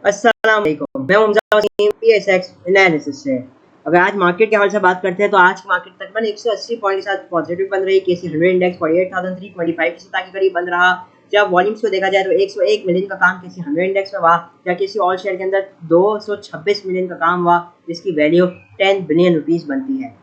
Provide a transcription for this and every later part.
अस्सलाम वालेकुम, मैं मुमताज़ वसीम पीएसएक्स एनालिसिस से। अगर आज मार्केट के हवाले से बात करते हैं तो आज की मार्केट तकरीबन 180 पॉइंट के साथ पॉजिटिव बन रही। केसी 100 इंडेक्स 48,325 की सतह के करीब बन रहा। जब वॉल्यूम्स को देखा जाए तो 101 मिलियन का काम केसी 100 इंडेक्स में हुआ, या किसी ऑल शेयर के अंदर 226 मिलियन का काम हुआ, जिसकी वैल्यू 10 बिलियन रुपीस बनती है।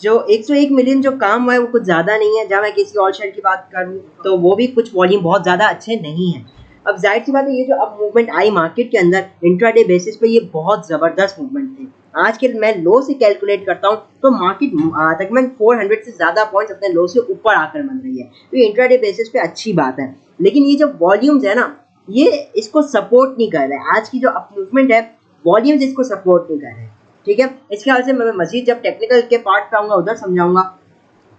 जो 101 मिलियन जो काम हुआ है वो कुछ ज़्यादा नहीं है। जहाँ मैं किसी और शेयर की बात करूँ तो वो भी कुछ वॉल्यूम बहुत ज़्यादा अच्छे नहीं है। अब जाहिर सी बात है, ये जो अब मूवमेंट आई मार्केट के अंदर इंट्राडे बेसिस पे, ये बहुत ज़बरदस्त मूवमेंट थी। आज के मैं लो से कैलकुलेट करता हूँ तो मार्केट तकरीबन 400 से ज़्यादा पॉइंट्स अपने लो से ऊपर आकर बन रही है, तो ये इंट्राडे बेसिस पे अच्छी बात है। लेकिन ये जो वॉल्यूम्स है ना, ये इसको सपोर्ट नहीं कर रहे। आज की जो अप मूवमेंट है, वॉल्यूम्स इसको सपोर्ट नहीं कर रहे। ठीक है, इसके हाल से मैं मजीद जब टेक्निकल के पार्ट पे आऊँगा उधर समझाऊंगा।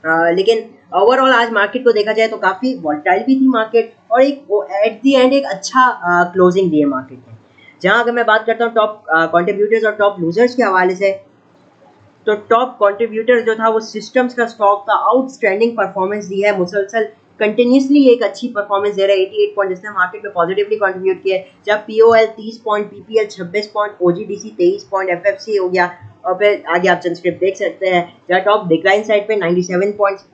लेकिन ओवरऑल आज मार्केट को देखा जाए तो काफ़ी वॉलेटाइल भी थी मार्केट, और एक एट दी एंड एक अच्छा क्लोजिंग दी है मार्केट ने। जहाँ अगर मैं बात करता हूँ टॉप कंट्रीब्यूटर्स और टॉप लूजर्स के हवाले से, तो टॉप कंट्रीब्यूटर जो था वो सिस्टम्स का स्टॉक था। आउटस्टैंडिंग परफॉर्मेंस दी है, मुसलसल कंटिन्यूसली एक अच्छी परफॉर्मेंस दे रहा है। 88 पॉइंट जिसने मार्केट में पॉजिटिवली कंट्रीब्यूट किया है। जब POL 30 point, PPL 26 point, OGDC 23 point, FFC हो गया, और फिर आगे आप ट्रांसक्रिप्ट देख सकते हैं। जहाँ टॉप डिक्लाइन साइड पे 97 पॉइंट्स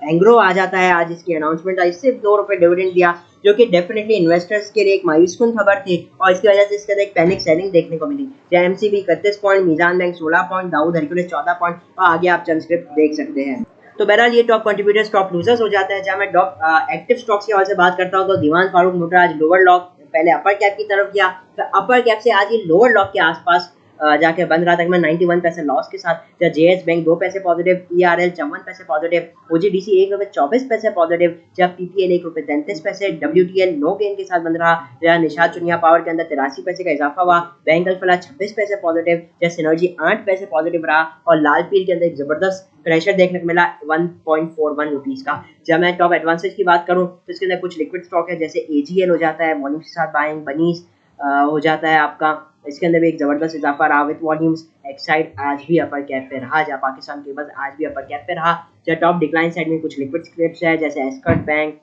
एंग्रो आ जाता है। आज इसकी अनाउंसमेंट आई, सिर्फ ₹2 डिविडेंड दिया, जो कि डेफिनेटली इन्वेस्टर्स के लिए एक मायूसकुन खबर थी, और इसकी वजह से इसके अंदर एक पैनिक सेलिंग देखने को मिली। MCB 31 point, Meezan bank 16 point, Dawood Hercules 14 point, और आगे आप ट्रांसक्रिप्ट देख सकते हैं। तो बहरहाल ये टॉप कंट्रीब्यूटर्स टॉप लूजर्स हो जाते हैं। जहाँ मैं टॉप एक्टिव स्टॉक्स की हवाले से बात करता हूँ तो दीवान फारूक मोटर आज लोअर लॉक, पहले अपर कैप की तरफ गया, फिर अपर कैप से आज ये लोअर लॉक के आसपास जाके बन रहा था। मैं 91 पैसे लॉस के साथ। जब जेएस बैंक 2 पैसे पॉजिटिव, ईआरएल 54 पैसे पॉजिटिव, ओजीडीसी ₹1.24 पॉजिटिव, जब पीपीएल ₹1.33, डब्ल्यूटीएल नो गेन के साथ बन रहा। जहाँ निशाद चुनिया पावर के अंदर 83 पैसे का इजाफा हुआ, बैंक अल्फला 26 पैसे पॉजिटिव, जब सिनर्जी 8 पैसे पॉजिटिव रहा, और लाल पील के अंदर एक जबरदस्त प्रेशर देखने को मिला 1.41 रुपीज़ का। जब मैं टॉप एडवांसेज की बात करूँ तो इसके अंदर कुछ लिक्विड स्टॉक है, जैसे एजीएल हो जाता है वॉल्यूम के साथ बाइंग, बनीस हो जाता है आपका, इसके अंदर भी एक ज़बरदस्त इजाफा रहा विद वॉल्यूम्स। एक्साइड आज भी अपर कैप पे रहा, जहाँ पाकिस्तान केबल्स आज भी अपर कैप पे रहा। जहाँ टॉप डिक्लाइन साइड में कुछ लिक्विड स्क्रिप्ट्स है, जैसे एस्कर्ट बैंक,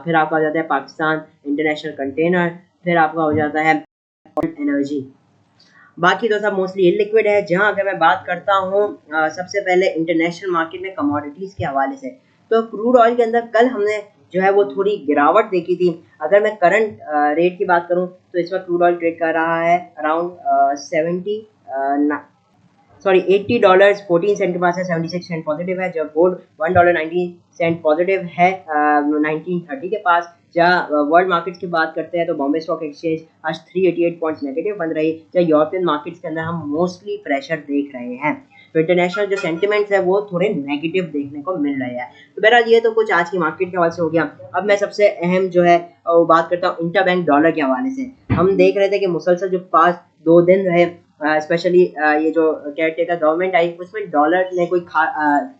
फिर आपका हो जाता है पाकिस्तान इंटरनेशनल कंटेनर, फिर आपका हो जाता है एनर्जी। बाकी तो सब मोस्टली इलिक्विड है। जहाँ अगर मैं बात करता हूँ सबसे पहले इंटरनेशनल मार्केट में कमोडिटीज़ के हवाले से, तो क्रूड ऑयल के अंदर कल हमने जो है वो थोड़ी गिरावट देखी थी। अगर मैं करंट रेट की बात करूँ तो इस वक्त क्रूड ऑयल ट्रेड कर रहा है अराउंड 80 डॉलर्स 14 सेंट के पास है, 76 सेंट पॉजिटिव है। जब गोल्ड $1.90 पॉजिटिव है 1930 के पास। जहाँ वर्ल्ड मार्केट्स की बात करते हैं तो बॉम्बे स्टॉक एक्सचेंज आज 388 पॉइंट्स नेगेटिव बन रही है। जहाँ यूरोपियन मार्केट्स के अंदर हम मोस्टली प्रेशर देख रहे हैं, तो इंटरनेशनल जो सेंटिमेंट्स है वो थोड़े नेगेटिव देखने को मिल रहे हैं। तो बहरहाल ये तो कुछ आज की मार्केट के हवाले से हो गया। अब मैं सबसे अहम जो है वो बात करता हूँ इंटरबैंक डॉलर के हवाले से। हम देख रहे थे कि मुसलसल जो पास 2 दिन रहे, स्पेशली ये जो केयर टेकर गवर्नमेंट आई, उसमें डॉलर ने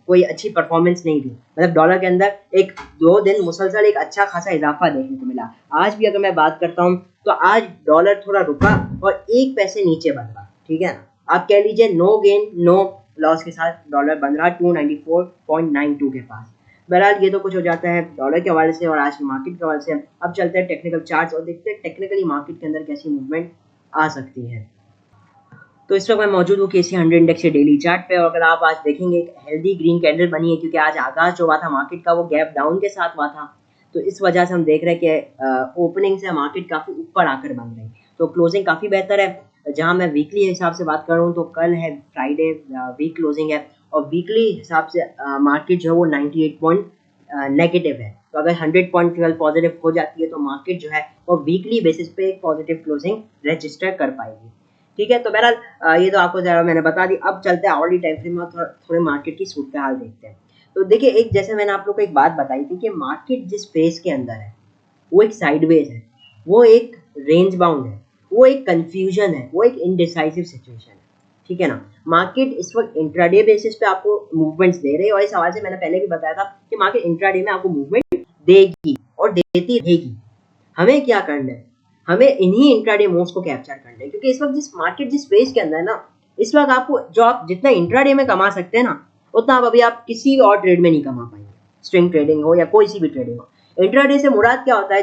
कोई अच्छी परफॉर्मेंस नहीं दी। मतलब डॉलर के अंदर एक 2 दिन मुसलसल एक अच्छा खासा इजाफा देखने को मिला। आज भी अगर मैं बात करता हूँ तो आज डॉलर थोड़ा रुका और 1 पैसे नीचे बन रहा। ठीक है ना, आप कह लीजिए नो गेन नो लॉस के साथ डॉलर बन रहा 294.92 के पास। बहरहाल ये तो कुछ हो जाता है डॉलर के हवाले से और आज की मार्केट के हवाले से। अब चलते हैं टेक्निकल चार्ट्स और देखते हैं टेक्निकली मार्केट के अंदर कैसी मूवमेंट आ सकती है। तो इस वक्त मैं मौजूद हूँ केसी 100 इंडेक्स के डेली चार्ट पे, और अगर आप आज देखेंगे एक हेल्दी ग्रीन कैंडल बनी है, क्योंकि आज आगाज जो हुआ था मार्केट का वो गैप डाउन के साथ हुआ था। तो इस वजह से हम देख रहे हैं कि ओपनिंग से मार्केट काफ़ी ऊपर आकर बन रही, तो क्लोजिंग काफ़ी बेहतर है। जहाँ मैं वीकली हिसाब से बात करूँ तो कल है फ्राइडे, वीक क्लोजिंग है, और वीकली हिसाब से मार्केट जो है वो 98 पॉइंट नेगेटिव है। तो अगर 100 पॉइंट पॉजिटिव हो जाती है तो मार्केट जो है वो वीकली बेसिस पे एक पॉजिटिव क्लोजिंग रजिस्टर कर पाएगी। ठीक है, तो बहरहाल ये तो आपको ज़रा मैंने बता दी। अब चलते हैं आवरली टाइम फ्रेम में, थोड़े मार्केट की सूरत हाल देखते हैं। तो देखिए, एक जैसे मैंने आप लोग को एक बात बताई थी कि मार्केट जिस फेज के अंदर है वो एक साइडवेज है, वो एक रेंज बाउंड है, वो एक कंफ्यूजन है, वो एक इनडिसाइसिव सिचुएशन है। ठीक है ना, मार्केट इस वक्त इंट्राडे बेसिस पे आपको मूवमेंट्स दे रही है, और इस हवाले से मैंने पहले भी बताया था कि मार्केट इंट्राडे में आपको मूवमेंट देगी और देती रहेगी। हमें क्या करना है, हमें इन्हीं इंट्राडे मूव्स को कैप्चर करना है, क्योंकि इस वक्त मार्केट जिस फेज के अंदर है ना, इस वक्त आपको जो आप जितना इंट्राडे में कमा सकते हैं ना, उतना आप अभी आप किसी और ट्रेड में नहीं कमा पाएंगे। स्ट्रिंग ट्रेडिंग हो या कोई सी भी ट्रेडिंग हो, इंट्राडे से मुराद क्या होता है,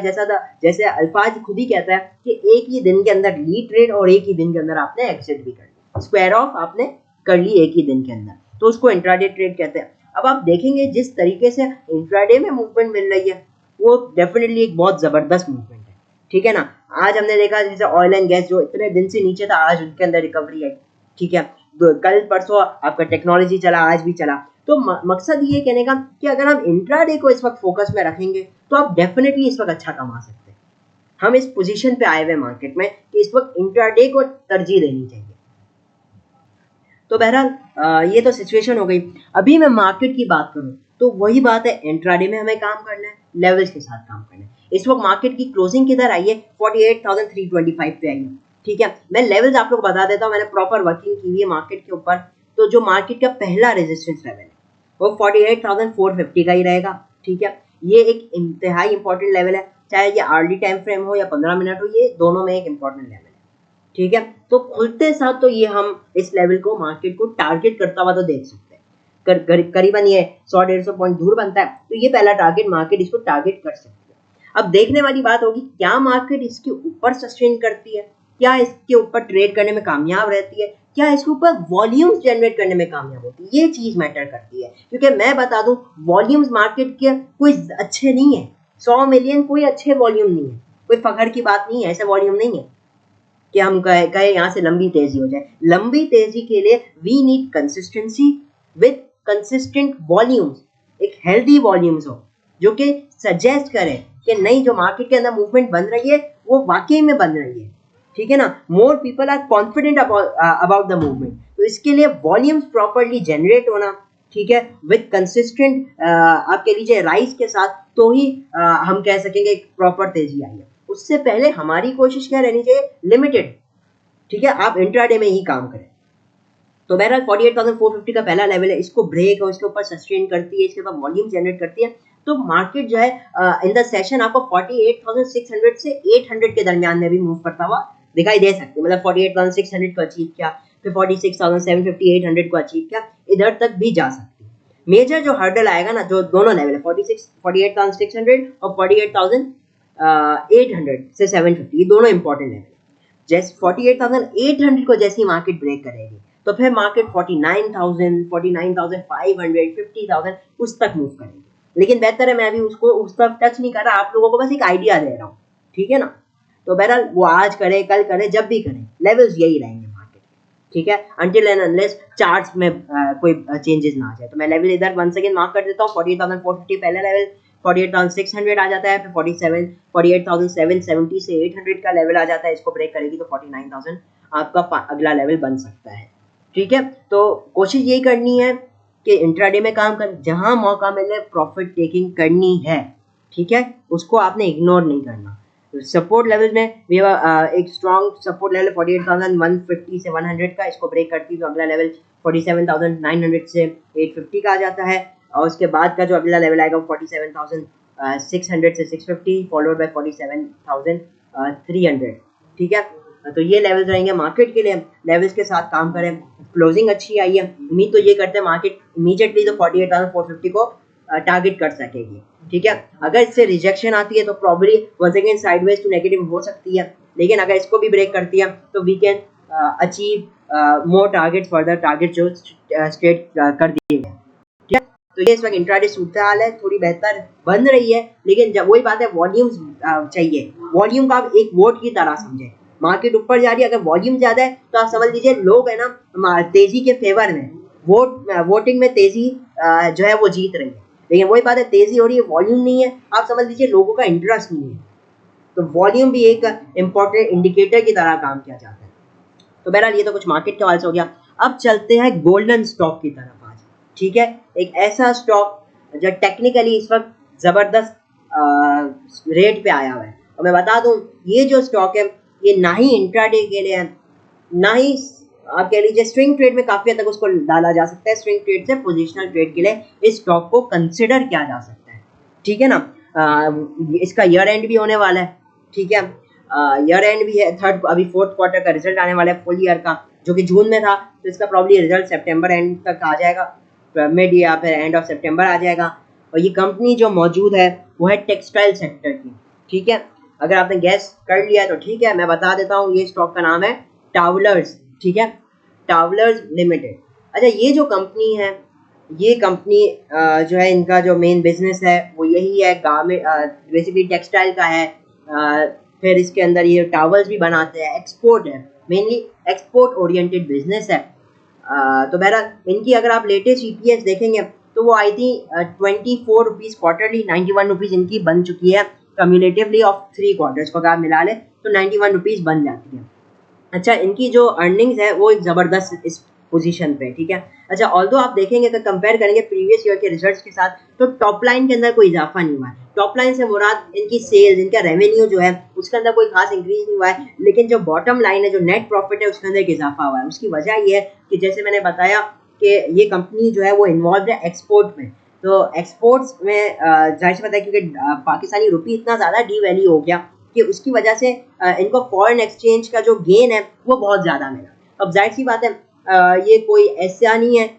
जैसे अल्फाज खुद ही कहता है कि एक ही दिन के अंदर ली ट्रेड और एक ही दिन के अंदर आपने एग्जिट भी कर लिया, स्क्वायर ऑफ आपने कर ली एक ही दिन के अंदर, तो उसको इंट्राडे ट्रेड कहते हैं। अब आप देखेंगे जिस तरीके से इंट्राडे में मूवमेंट मिल रही है वो डेफिनेटली एक बहुत जबरदस्त मूवमेंट है, ठीक है ना। आज हमने देखा जैसे ऑयल एंड गैस जो इतने दिन से नीचे था, आज उनके अंदर रिकवरी आई, ठीक है। कल परसों आपका टेक्नोलॉजी चला, आज भी चला। तो मकसद ये कहने का कि अगर हम इंट्राडे को इस वक्त फोकस में रखेंगे तो आप डेफिनेटली इस वक्त अच्छा कमा सकते हैं। हम इस पोजीशन पे आए हुए मार्केट में कि इस वक्त इंट्राडे को तरजीह देनी चाहिए। तो बहरहाल ये तो सिचुएशन हो गई। अभी मैं मार्केट की बात करूं तो वही बात है, इंट्राडे में हमें काम करना है, लेवल्स के साथ काम करना है। इस वक्त मार्केट की क्लोजिंग किधर आई है, 48,325 पे आई है, ठीक है। मैं लेवल्स आप लोग बता देता हूँ, मैंने प्रॉपर वर्किंग की हुई है मार्केट के ऊपर। तो जो मार्केट का पहला रेजिस्टेंस लेवल है वो 48,450 का ही रहेगा, ठीक है। ये एक इंतहाई इंपॉर्टेंट लेवल है, चाहे ये आर्ली टाइम फ्रेम हो या 15 मिनट हो, ये दोनों में एक इंपॉर्टेंट लेवल है, ठीक है। तो खुलते साथ तो ये हम इस लेवल को मार्केट को टारगेट करता हुआ तो देख सकते हैं, करीबन ये 100-150 पॉइंट दूर बनता है, तो ये पहला टारगेट मार्केट इसको टारगेट कर सकती है। अब देखने वाली बात होगी क्या मार्केट इसके ऊपर सस्टेन करती है, क्या इसके ऊपर ट्रेड करने में कामयाब रहती है, क्या इसके ऊपर वॉल्यूम्स जनरेट करने में कामयाब होती है, ये चीज मैटर करती है। क्योंकि मैं बता दूं वॉल्यूम्स मार्केट के कोई अच्छे नहीं है, 100 मिलियन कोई अच्छे वॉल्यूम नहीं है, कोई फखर की बात नहीं है, ऐसे वॉल्यूम नहीं है कि हम कहे यहाँ से लंबी तेजी हो जाए। लंबी तेजी के लिए we need consistency with consistent volumes, एक हेल्दी वॉल्यूम्स हो जो कि सजेस्ट करें कि नहीं जो मार्केट के अंदर मूवमेंट बन रही है वो वाकई में बन रही है, ठीक है ना। More people are confident about the movement, तो इसके लिए वॉल्यूम्स प्रॉपर्ली जनरेट होना, ठीक है, विद कंसिस्टेंट आप कह लीजिए राइज के साथ, तो ही हम कह सकेंगे एक प्रॉपर तेजी आई है। उससे पहले हमारी कोशिश क्या रहनी चाहिए, लिमिटेड, ठीक है, आप इंट्राडे में ही काम करें। तो बहरहाल 48,450 का पहला लेवल है, इसको ब्रेक और इसके ऊपर सस्टेन करती है, इसके बाद वॉल्यूम जनरेट करती है, तो मार्केट जो है इन द सेशन आपको 48,600 से 800 के दरमियान में भी मूव करता हुआ दिखाई दे सकती है। मतलब 48,600 को अचीव किया, फिर 46,750 800 को अचीव किया, इधर तक भी जा सकती है। मेजर जो हर्डल आएगा ना, जो दोनों लेवल है 48,600 और 48,800 से 750, ये दोनों इंपॉर्टेंट लेवल है। जैसे 48,800 को जैसी मार्केट ब्रेक करेगी तो फिर मार्केट 49,000, 49,500, 50,000 उस तक मूव करेगी। लेकिन बेहतर है मैं अभी उसको उस तक टच नहीं कर रहा, आप लोगों को बस एक आइडिया दे रहा हूँ, ठीक है ना। तो बहरहाल वो आज करे, कल करे, जब भी करे, लेवल्स यही रहेंगे मार्केट के, ठीक है, अंटिल एंड अनलेस चार्ट्स में कोई चेंजेस ना आ जाए। तो मैं लेवल इधर वंस अगेन मार्क कर देता हूँ, 48,450 पहला लेवल, 48,600 आ जाता है, फिर 48,770 से 800 का लेवल आ जाता है, इसको ब्रेक करेगी तो 49,000 आपका अगला लेवल बन सकता है, ठीक है। तो कोशिश यही करनी है कि इंट्राडे में काम कर, जहां मौका मिले प्रॉफिट टेकिंग करनी है, ठीक है, उसको आपने इग्नोर नहीं करना। सपोर्ट लेवल में एक स्ट्रॉन्ग सपोर्ट लेवल 48,150 से 100 का, इसको ब्रेक करती तो अगला लेवल 47,900 से 850 का आ जाता है, और उसके बाद का जो अगला लेवल आएगा वो 47,600 से 650, फॉलोड बाय 47,300, ठीक है। तो ये लेवल्स रहेंगे मार्केट के लिए, लेवल्स के साथ काम करें। क्लोजिंग अच्छी आई है, उम्मीद तो ये करते हैं मार्केट इमीडिएटली तो 48,450 को टारगेट कर सकेगी, ठीक है। अगर इससे रिजेक्शन आती है तो probably once again sideways to negative हो सकती है, लेकिन अगर इसको भी ब्रेक करती है तो we can achieve more target, further target जो स्टेट कर दिए गए, ठीक है। तो ये इस वक्त इंट्राडे सूरत हाल है, थोड़ी बेहतर बन रही है, लेकिन जब वही बात है वॉल्यूम्स चाहिए, वॉल्यूम का आप एक वोट की तरह समझे। मार्केट ऊपर जा रही है, अगर वॉल्यूम ज्यादा है तो आप समझ लीजिए लोग है ना तेजी के फेवर में, वोटिंग में तेजी जो है वो जीत रही है। लेकिन वही बात है तेजी हो रही है, वॉल्यूम नहीं है, आप समझ लीजिए लोगों का इंटरेस्ट नहीं है। तो वॉल्यूम भी एक इंपॉर्टेंट इंडिकेटर की तरह काम किया जाता है। तो बहरहाल ये तो कुछ मार्केट के हवाले से हो गया। अब चलते हैं गोल्डन स्टॉक की तरफ आज, ठीक है। एक ऐसा स्टॉक जो टेक्निकली इस वक्त जबरदस्त रेट पे आया हुआ है, और मैं बता दूं ये जो स्टॉक है ये ना ही इंट्राडे के लिए, ना ही आप कह लीजिए स्विंग ट्रेड में काफी हद तक उसको डाला जा सकता है। स्विंग ट्रेड से पोजिशनल ट्रेड के लिए इस स्टॉक को कंसिडर किया जा सकता है, ठीक है ना। इसका ईयर एंड भी होने वाला है, ठीक है, ईयर एंड भी है, अभी फोर्थ क्वार्टर का रिजल्ट आने वाला है फुल ईयर का, जो कि जून में था, तो इसका प्रॉब्ली रिजल्ट सितंबर एंड तक आ जाएगा, मिड या फिर एंड ऑफ सितंबर आ जाएगा। और ये कंपनी जो मौजूद है वो है टेक्सटाइल सेक्टर की, ठीक है। अगर आपने गैस कर लिया तो ठीक है, मैं बता देता हूँ, ये स्टॉक का नाम है टावलर्स, ठीक है, टावलर्स लिमिटेड। अच्छा, ये जो कंपनी है, ये कंपनी जो है, इनका जो मेन बिजनेस है वो यही है, गारमेंट बेसिकली टेक्सटाइल का है। फिर इसके अंदर ये टावल्स भी बनाते हैं, एक्सपोर्ट है, मेनली एक्सपोर्ट ओरिएंटेड बिजनेस है। तो बहरहाल इनकी अगर आप लेटेस्ट ईपीएस देखेंगे तो वो आई थी 24 रुपीज़ क्वार्टरली, 91 रुपीज़ इनकी बन चुकी है कम्युलेटिवली ऑफ 3 क्वार्टर्स को अगर आप मिला ले तो 91 रुपीज़ बन जाती है। अच्छा, इनकी जो अर्निंग्स है वो एक ज़बरदस्त इस पोजीशन पे, ठीक है। अच्छा, ऑल्दो आप देखेंगे अगर कंपेयर करेंगे प्रीवियस ईयर के रिजल्ट्स के साथ तो टॉप लाइन के अंदर कोई इजाफा नहीं हुआ है। टॉप लाइन से मुराद इनकी सेल्स, इनका रेवेन्यू जो है उसके अंदर कोई खास इंक्रीज नहीं हुआ है, लेकिन जो बॉटम लाइन है, जो नेट प्रॉफिट है, उसके अंदर एक इजाफा हुआ है। उसकी वजह ये है कि जैसे मैंने बताया कि ये कंपनी जो है वो इन्वॉल्व है एक्सपोर्ट में। तो एक्सपोर्ट्स में जाहिर सी बात है क्योंकि पाकिस्तानी रुपी इतना ज़्यादा डीवैल्यू हो गया कि उसकी वजह से इनको फॉरेन एक्सचेंज का जो गेन है वो बहुत ज़्यादा मिला। अब जाहिर सी बात है ये कोई ऐसा नहीं है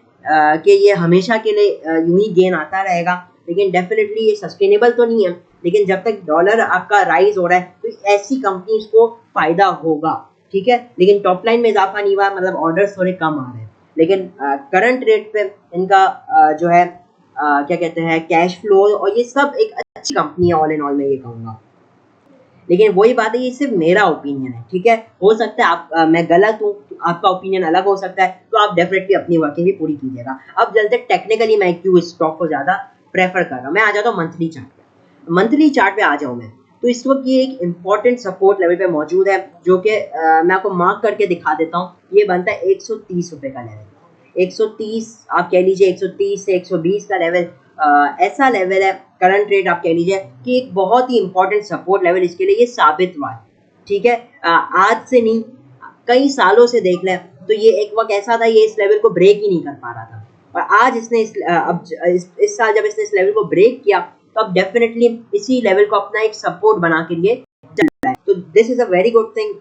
कि ये हमेशा के लिए यूं ही गेन आता रहेगा, लेकिन डेफिनेटली ये सस्टेनेबल तो नहीं है। लेकिन जब तक डॉलर आपका राइज हो रहा है तो ऐसी कंपनीज को फ़ायदा होगा, ठीक है। लेकिन टॉप लाइन में इजाफा नहीं हुआ, मतलब ऑर्डर्स थोड़े कम आ रहे हैं, लेकिन करंट रेट पे इनका जो है क्या कहते हैं कैश फ्लो और ये सब एक अच्छी कंपनी है ऑल इन ऑल, मैं ये कहूँगा। लेकिन वही बात है, ये सिर्फ मेरा ओपिनियन है, ठीक है। हो सकता है आप मैं गलत हूँ, आपका ओपिनियन अलग हो सकता है, तो आप डेफिनेटली अपनी वर्किंग भी पूरी कीजिएगा। अब जल्दी टेक्निकली मैं क्यों इस स्टॉक को ज़्यादा प्रेफर कर रहा हूँ, मैं आ जाता हूँ मंथली चार्ट पे। मंथली चार्ट पे आ जाऊँ मैं, तो इस वक्त ये एक इम्पॉर्टेंट सपोर्ट लेवल पे मौजूद है, जो कि मैं आपको मार्क करके दिखा देता हूँ। ये बनता है 130 रुपये का लेवल, 130 आप कह लीजिए, 130 से 120 का लेवल ऐसा लेवल है, करंट रेट आप कह लीजिए कि एक बहुत ही इंपॉर्टेंट सपोर्ट लेवल इसके लिए ये साबित हुआ है, ठीक है। आज से नहीं, कई सालों से देख लें तो ये एक वक्त ऐसा था ये इस लेवल को ब्रेक ही नहीं कर पा रहा था, और आज इसने इस साल जब इसने इस लेवल को ब्रेक किया तो अब डेफिनेटली इसी लेवल को अपना एक सपोर्ट बना के लिए चल रहा है। तो this is a very good thing,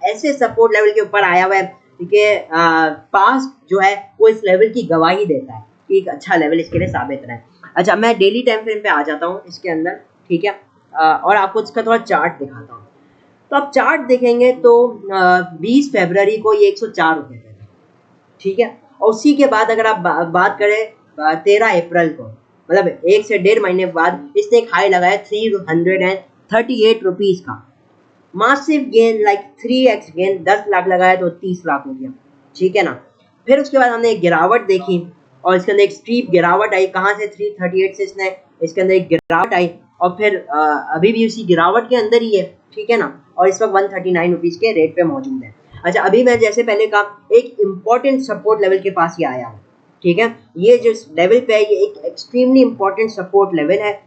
ऐसे सपोर्ट लेवल के ऊपर आया हुआ है कि पास्ट जो है वो इस लेवल की गवाही देता है कि एक अच्छा लेवल इसके लिए साबित रहा है। अच्छा, मैं डेली टाइम फ्रेम पे आ जाता हूँ इसके अंदर, ठीक है, और आपको इसका थोड़ा चार्ट दिखाता हूँ। तो आप चार्ट देखेंगे तो 20 फरवरी को ये 104 रुपये पे था, ठीक है। और उसी के बाद अगर आप बात करें 13 अप्रैल को, मतलब 1 से 1.5 महीने बाद इसने एक हाई लगाया 338 रुपीज़ का, massive gain, like 3x gain, 10 lakh लगाया तो 30 लाख हो गया, ठीक है ना। फिर उसके बाद हमने एक गिरावट देखी और इसके अंदर एक स्टीप गिरावट आई, कहाँ से 338 से इसने इसके अंदर एक गिरावट आई, और फिर अभी भी उसी गिरावट के अंदर ही है, ठीक है ना। और इस वक्त 139 रुपीज़ के रेट पे मौजूद है। अच्छा, अभी मैं जैसे पहले कहा एक इम्पॉर्टेंट सपोर्ट लेवल के पास ही आया हूँ, ठीक है। ये जो लेवल पे है ये एक एक्सट्रीमली इम्पॉर्टेंट सपोर्ट लेवल है।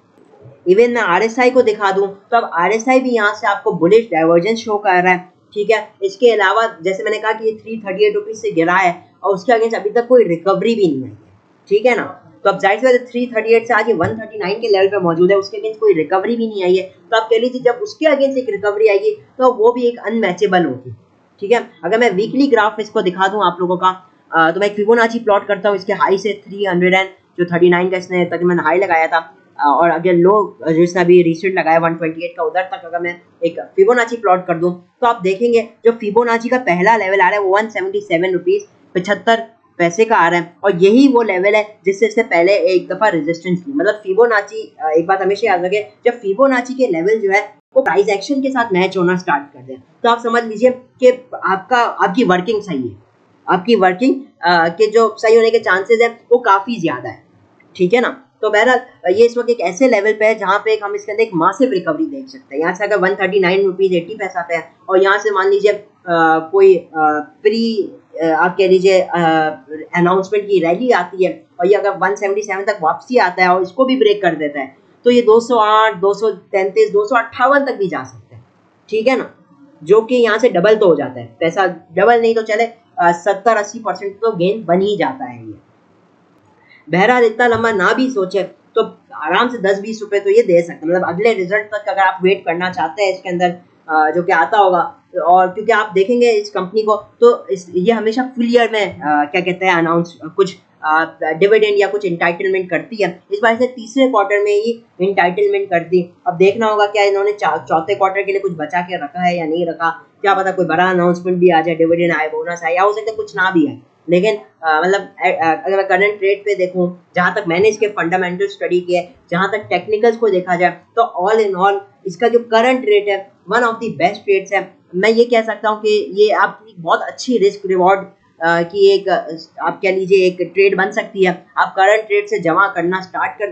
इवन मैं आरएसआई को दिखा दूं तो अब आरएसआई भी यहाँ से आपको बुलिश डाइवर्जेंस शो कर रहा है, ठीक है। इसके अलावा जैसे मैंने कहा कि ये 338 रुपीज़ से गिरा है और उसके अगेंस्ट अभी तक कोई रिकवरी भी नहीं आई है, ठीक है ना। तो अब जाहिर सी बात है 338 से आज ये 139 के लेवल पे मौजूद है, उसके अगेंस्ट कोई रिकवरी भी नहीं आई है। तो आप कह लीजिए जब उसके अगेंस्ट एक रिकवरी आएगी तो वो भी एक अनमैचेबल होगी, ठीक है। अगर मैं वीकली ग्राफ इसको दिखा दूँ आप लोगों का, तो मैं फिबोनाची प्लॉट करता हूँ इसके हाई से 339 का इसने तकरीबन हाई लगाया था, और अगर लो जिसने अभी रिसेंट लगाया 128 का, उधर तक अगर मैं एक फिबोनाची प्लॉट कर दूं तो आप देखेंगे जो फिबोनाची का पहला लेवल आ रहा है वो 177 रुपीज़ 75 पैसे का आ रहा है, और यही वो लेवल है जिससे इससे पहले एक दफ़ा रेजिस्टेंस ली। मतलब फिबोनाची, एक बात हमेशा याद रखें, जब फिबोनाची के लेवल जो है वो प्राइस एक्शन के साथ मैच होना स्टार्ट कर दें तो आप समझ लीजिए कि आपकी वर्किंग सही है, आपकी वर्किंग के जो सही होने के चांसेस है वो काफ़ी ज़्यादा है, ठीक है ना। तो बहरहाल ये इस वक्त एक ऐसे लेवल पे है जहाँ पे हम इसके अंदर एक मासिव रिकवरी देख सकते हैं। यहाँ से अगर 139 रुपीज़ 80 पैसा पे है और यहाँ से मान लीजिए कोई प्री आप कह लीजिए अनाउंसमेंट की रैली आती है और ये अगर 177 तक वापसी आता है और इसको भी ब्रेक कर देता है तो ये 208, 233, 258 तक भी जा सकते हैं, ठीक है ना। जो कि यहाँ से डबल तो हो जाता है, पैसा डबल नहीं तो चले 70-80% तो गेन बन ही जाता है ये। बहरहाल इतना लंबा ना भी सोचे तो आराम से 10-20 रुपए तो ये दे सकते हैं, मतलब अगले रिजल्ट तक अगर आप वेट करना चाहते हैं इसके अंदर जो कि आता होगा। और क्योंकि आप देखेंगे इस कंपनी को तो ये हमेशा फुल ईयर में क्या कहते हैं अनाउंस कुछ डिविडेंड या कुछ इंटाइटलमेंट करती है। इस बार से तीसरे क्वार्टर में ही इंटाइटलमेंट कर दी। अब देखना होगा क्या इन्होंने चौथे क्वार्टर के लिए कुछ बचा के रखा है या नहीं रखा, क्या पता कोई बड़ा अनाउंसमेंट भी आ जाए, डिविडेंड आए, बोनस आए, या हो सकता है कुछ ना भी आए। लेकिन मतलब अगर मैं करंट रेट पे देखूं, जहां तक मैंने इसके फंडामेंटल स्टडी किए, जहां तक टेक्निकल्स को देखा जाए, तो ऑल इन ऑल इसका जो करंट रेट है one of the best rates है। मैं ये कह सकता हूँ कि ये आपकी बहुत अच्छी रिस्क रिवॉर्ड की एक आप कह लीजिए एक ट्रेड बन सकती है। आप करंट रेट से जमा करना स्टार्ट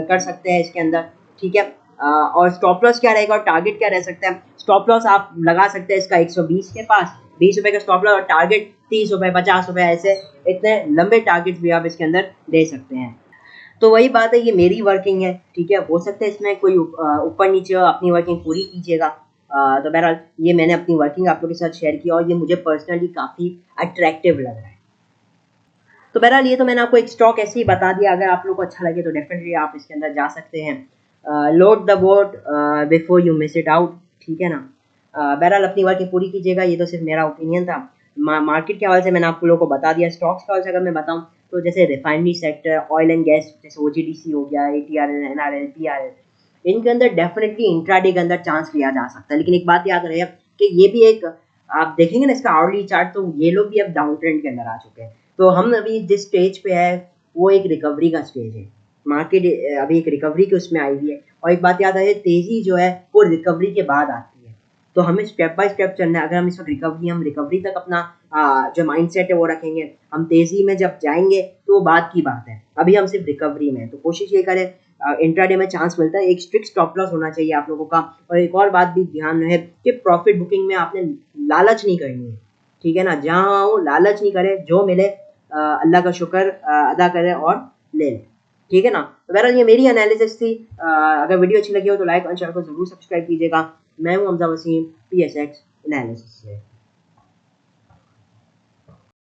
कर सकते हैं इसके अंदर, ठीक है। और स्टॉप लॉस क्या रहेगा और टारगेट क्या रह सकता है? स्टॉप लॉस आप लगा सकते हैं इसका 120 के पास, 20 रुपए का स्टॉप लॉस, और टारगेट 30 रुपए, 50 रुपए, ऐसे इतने लंबे टारगेट्स भी आप इसके अंदर दे सकते हैं। तो वही बात है, ये मेरी वर्किंग है, ठीक है। हो सकता है इसमें कोई ऊपर नीचे हो, अपनी वर्किंग पूरी कीजिएगा। तो बहरहाल ये मैंने अपनी वर्किंग आप लोगों के साथ शेयर की और ये मुझे पर्सनली काफ़ी अट्रैक्टिव लग रहा है। तो बहरहाल ये तो मैंने आपको एक स्टॉक ऐसे ही बता दिया। अगर आप लोग को अच्छा लगे तो डेफिनेटली आप इसके अंदर जा सकते हैं। Load the boat before you miss it out, ठीक है ना। बहरहाल अपनी वर्किंग पूरी कीजिएगा। ये तो सिर्फ मेरा ओपिनियन था। मार्केट के हवाले से मैंने आप लोगों को बता दिया। स्टॉक्स के हवाले से अगर मैं बताऊं तो जैसे refinery sector, oil and gas, जैसे OGDC हो गया, ATRL, NRL, PRL, इनके अंदर डेफिनेटली इंट्राडे के अंदर चांस लिया जा सकता है। लेकिन एक बात याद रहे कि ये भी एक, आप देखेंगे ना इसका आवरली चार्ट, तो ये लोग भी अब डाउन ट्रेंड के अंदर आ चुके हैं। तो हम अभी जिस स्टेज पे है वो एक रिकवरी का स्टेज है। मार्केट अभी एक रिकवरी के उसमें आई हुई है। और एक बात याद रहे, तेजी जो है वो रिकवरी के बाद आती है। तो हमें स्टेप बाय स्टेप चलना है। अगर हम इस वक्त हम रिकवरी तक अपना जो माइंडसेट है वो रखेंगे, हम तेजी में जब जाएंगे तो वो बात की बात है। अभी हम सिर्फ रिकवरी में हैं, तो कोशिश ये करें इंट्राडे में चांस मिलता है, एक स्ट्रिक्ट स्टॉप लॉस होना चाहिए आप लोगों का। और एक और बात भी ध्यान रहे कि प्रॉफिट बुकिंग में आपने लालच नहीं करनी है, ठीक है ना। जहाँ हो लालच नहीं करे, जो मिले अल्लाह का शुक्र अदा करें और ले लें, ठीक है ना। तो बहरहाल ये मेरी एनालिसिस थी। अगर वीडियो अच्छी लगी हो तो लाइक और चैनल को जरूर सब्सक्राइब कीजिएगा। मैं हूँ हमजा वसीम, PSX एनालिसिस से।